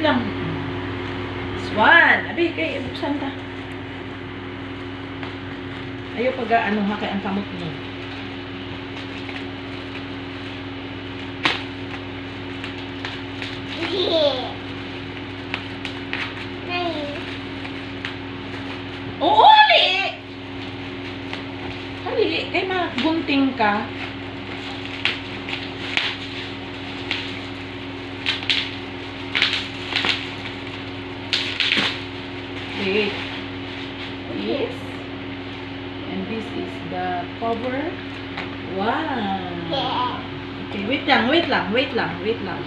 lang. Swan. Abi, kay buksan ta. Ayaw pag-ano ha, kay ang kamot mo. Oo, ali! Ali, kay magunting ka. Okay. Yes. And this is the cover. Wow. Okay, wait lang. Okay. Wait lang.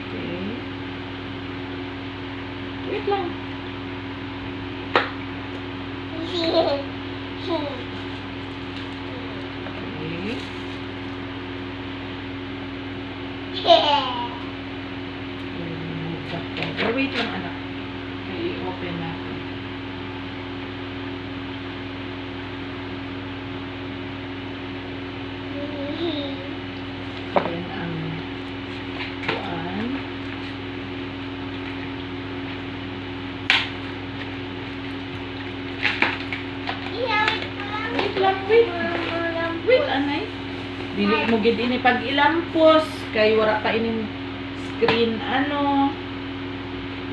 Okay. Wait lang, anak. Okay, i-open natin. Then, ang kuan. Wait, anay. Dili mo gid ini pag ilampos kay wala pa inin screen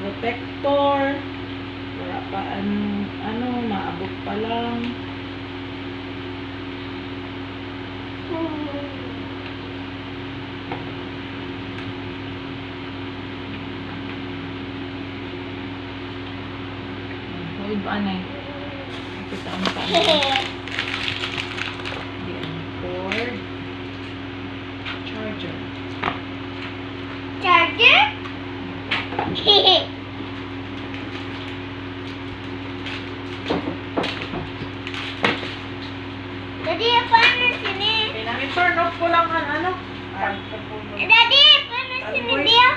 protector. Wala pa maabot pa lang. Hold ba anay? Kita ang paano. Cord. Charger. Daddy, paano sini? Okay, namin turn off ko lang ang Daddy, paano sini dia?